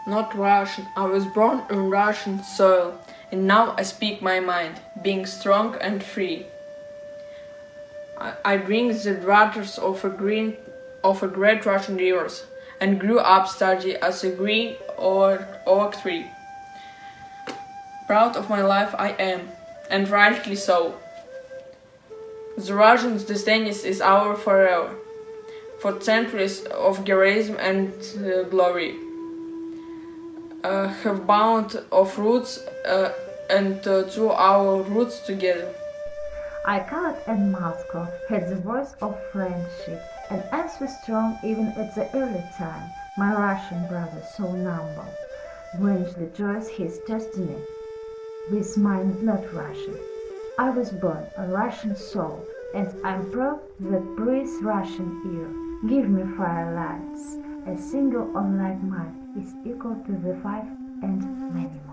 Not Russian, I was born in Russian soil, and now I speak my mind, being strong and free. I drink the waters of a great Russian rivers, and grew up sturdy as a green oak tree. Proud of my life I am, and rightly so. The Russian's destiny is our forever, for centuries of heroism and glory. Have bound of roots and to our roots together. I colored in Moscow, had the voice of friendship, and answer strong even at the early time. My Russian brother so number, whence the joys his destiny, with mine not Russian. I was born a Russian soul, and I'm proud that breathes Russian ear. Give me firelights, a single on like mine is equal to the 5 and many more.